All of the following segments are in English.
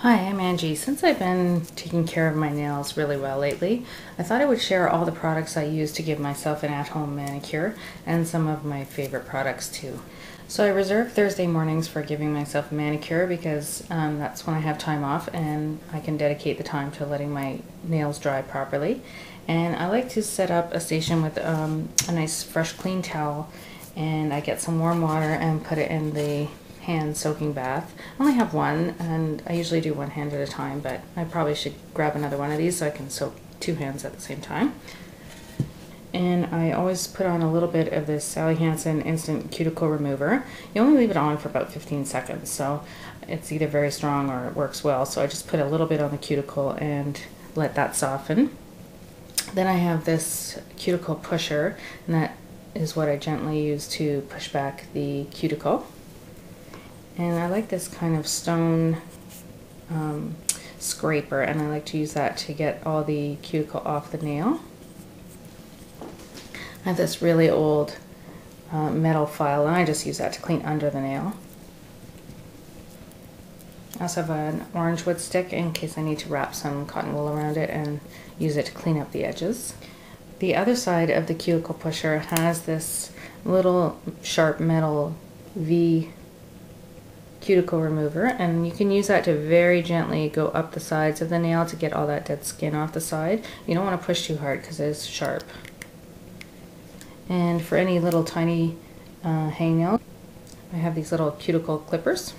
Hi, I'm Angie. Since I've been taking care of my nails really well lately, I thought I would share all the products I use to give myself an at-home manicure and some of my favorite products too. So I reserve Thursday mornings for giving myself a manicure because that's when I have time off and I can dedicate the time to letting my nails dry properly. And I like to set up a station with a nice fresh clean towel, and I get some warm water and put it in the hand soaking bath. I only have one and I usually do one hand at a time, but I probably should grab another one of these so I can soak two hands at the same time. And I always put on a little bit of this Sally Hansen Instant Cuticle Remover. You only leave it on for about 15 seconds, so it's either very strong or it works well. So I just put a little bit on the cuticle and let that soften. Then I have this cuticle pusher, and that is what I gently use to push back the cuticle. And I like this kind of stone scraper, and I like to use that to get all the cuticle off the nail. I have this really old metal file, and I just use that to clean under the nail. I also have an orange wood stick in case I need to wrap some cotton wool around it and use it to clean up the edges. The other side of the cuticle pusher has this little sharp metal V cuticle remover, and you can use that to very gently go up the sides of the nail to get all that dead skin off the side. You don't want to push too hard because it's sharp. And for any little tiny hangnail, I have these little cuticle clippers.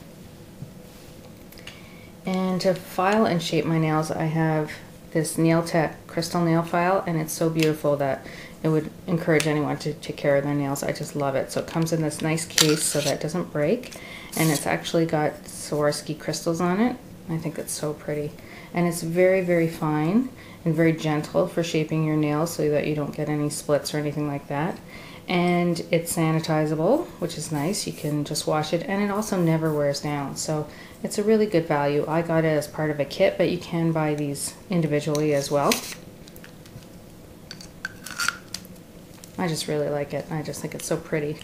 And to file and shape my nails, I have this Nail Tech crystal nail file, and it's so beautiful that it would encourage anyone to take care of their nails. I just love it. So it comes in this nice case so that it doesn't break, and it's actually got Swarovski crystals on it. I think it's so pretty. And it's very, very fine and very gentle for shaping your nails so that you don't get any splits or anything like that. And it's sanitizable, which is nice. You can just wash it, and it also never wears down. So it's a really good value. I got it as part of a kit, but you can buy these individually as well. I just really like it. I just think it's so pretty.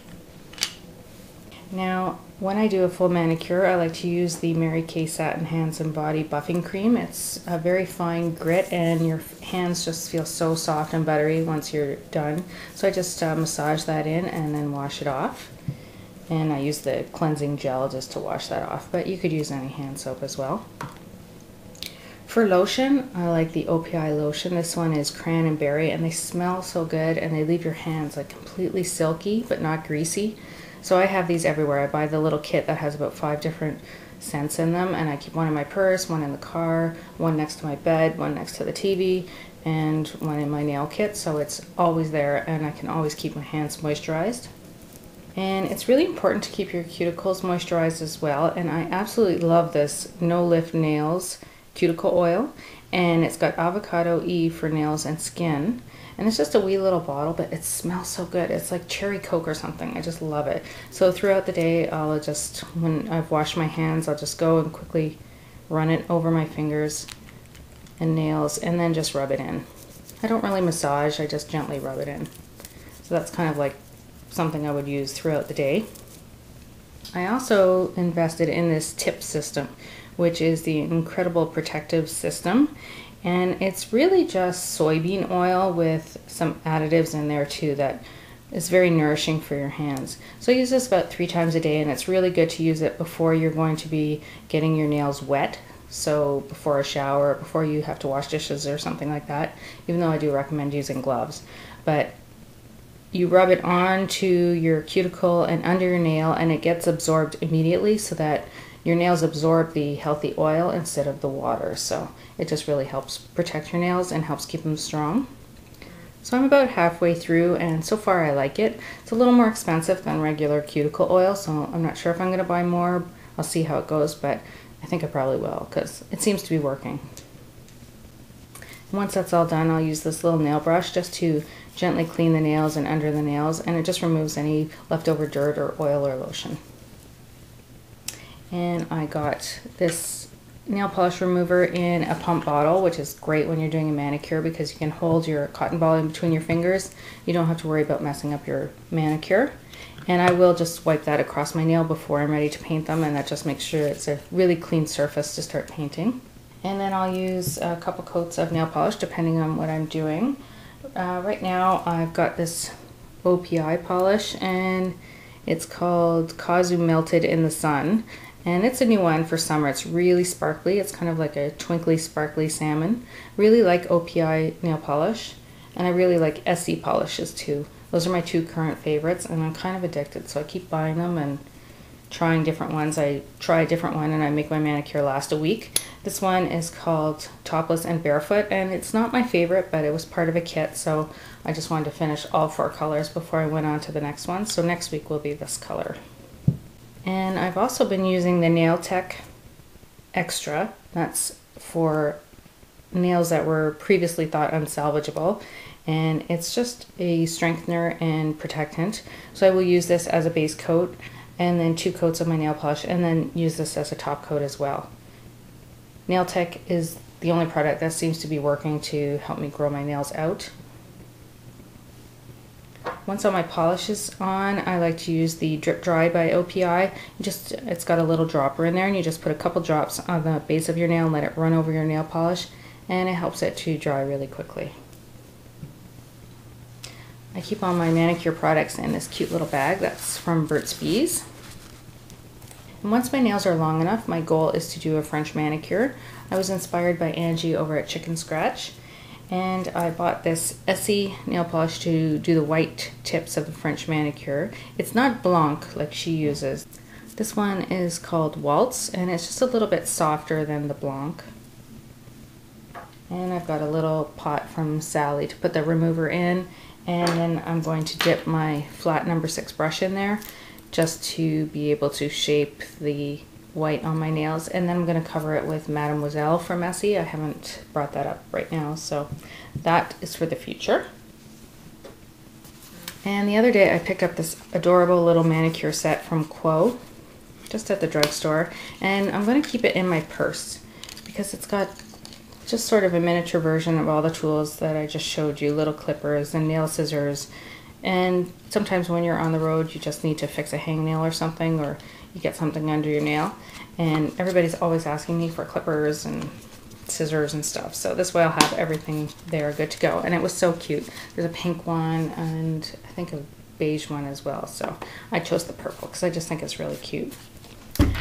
Now, when I do a full manicure, I like to use the Mary Kay Satin Hands and Body Buffing Cream. It's a very fine grit, and your hands just feel so soft and buttery once you're done. So I just massage that in and then wash it off. And I use the cleansing gel just to wash that off, but you could use any hand soap as well. For lotion, I like the O.P.I lotion. This one is cran and berry, and they smell so good, and they leave your hands like completely silky but not greasy. So I have these everywhere. I buy the little kit that has about 5 different scents in them, and I keep one in my purse, one in the car, one next to my bed, one next to the TV, and one in my nail kit. So it's always there, and I can always keep my hands moisturized. And it's really important to keep your cuticles moisturized as well, and I absolutely love this No Lift Nails cuticle oil, and it's got avocado E for nails and skin, and it's just a wee little bottle, but it smells so good. It's like cherry coke or something. I just love it. So throughout the day, I'll just, when I've washed my hands, I'll just go and quickly run it over my fingers and nails, and then just rub it in. I don't really massage, I just gently rub it in. So that's kind of like something I would use throughout the day. I also invested in this T.I.P.S system, which is the Incredible Protective System, and it's really just soybean oil with some additives in there too that is very nourishing for your hands. So I use this about 3 times a day, and it's really good to use it before you're going to be getting your nails wet. So before a shower, before you have to wash dishes or something like that, even though I do recommend using gloves. But you rub it onto your cuticle and under your nail, and it gets absorbed immediately so that your nails absorb the healthy oil instead of the water. So it just really helps protect your nails and helps keep them strong. So I'm about halfway through, and so far I like it. It's a little more expensive than regular cuticle oil, so I'm not sure if I'm going to buy more. I'll see how it goes, but I think I probably will because it seems to be working. Once that's all done, I'll use this little nail brush just to gently clean the nails and under the nails, and it just removes any leftover dirt or oil or lotion. And I got this nail polish remover in a pump bottle, which is great when you're doing a manicure because you can hold your cotton ball in between your fingers. You don't have to worry about messing up your manicure. And I will just wipe that across my nail before I'm ready to paint them, and that just makes sure it's a really clean surface to start painting. And then I'll use a couple coats of nail polish depending on what I'm doing. Right now I've got this O.P.I polish, and it's called Kazu Melted in the Sun. And it's a new one for summer. It's really sparkly. It's kind of like a twinkly, sparkly salmon. Really like O.P.I nail polish. And I really like SE polishes too. Those are my two current favorites, and I'm kind of addicted, so I keep buying them and trying different ones. I try a different one and I make my manicure last a week. This one is called Topless and Barefoot, and it's not my favorite, but it was part of a kit, so I just wanted to finish all 4 colors before I went on to the next one. So next week will be this color. And I've also been using the Nail Tech Extra. That's for nails that were previously thought unsalvageable, and it's just a strengthener and protectant. So I will use this as a base coat and then 2 coats of my nail polish, and then use this as a top coat as well. Nail Tech is the only product that seems to be working to help me grow my nails out. Once all my polish is on, I like to use the Drip Dry by O.P.I. It's got a little dropper in there, and you just put a couple drops on the base of your nail and let it run over your nail polish, and it helps it to dry really quickly. I keep all my manicure products in this cute little bag that's from Burt's Bees. And once my nails are long enough, my goal is to do a French manicure. I was inspired by Angie over at Chicken Scratch, and I bought this Essie nail polish to do the white tips of the French manicure. It's not Blanc like she uses. This one is called Waltz, and it's just a little bit softer than the Blanc. And I've got a little pot from Sally to put the remover in, and then I'm going to dip my flat number 6 brush in there just to be able to shape the white on my nails, and then I'm going to cover it with Mademoiselle from Essie. I haven't brought that up right now, so that is for the future. And the other day I picked up this adorable little manicure set from Quo, just at the drugstore, and I'm going to keep it in my purse because it's got just sort of a miniature version of all the tools that I just showed you, little clippers and nail scissors. And sometimes when you're on the road, you just need to fix a hangnail or something, or you get something under your nail. And everybody's always asking me for clippers and scissors and stuff. So this way I'll have everything there good to go. And it was so cute. There's a pink one and I think a beige one as well. So I chose the purple because I just think it's really cute.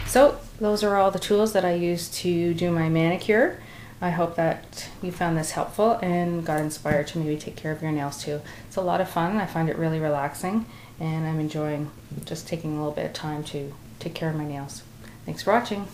So those are all the tools that I use to do my manicure. I hope that you found this helpful and got inspired to maybe take care of your nails too. It's a lot of fun. I find it really relaxing, and I'm enjoying just taking a little bit of time to take care of my nails. Thanks for watching.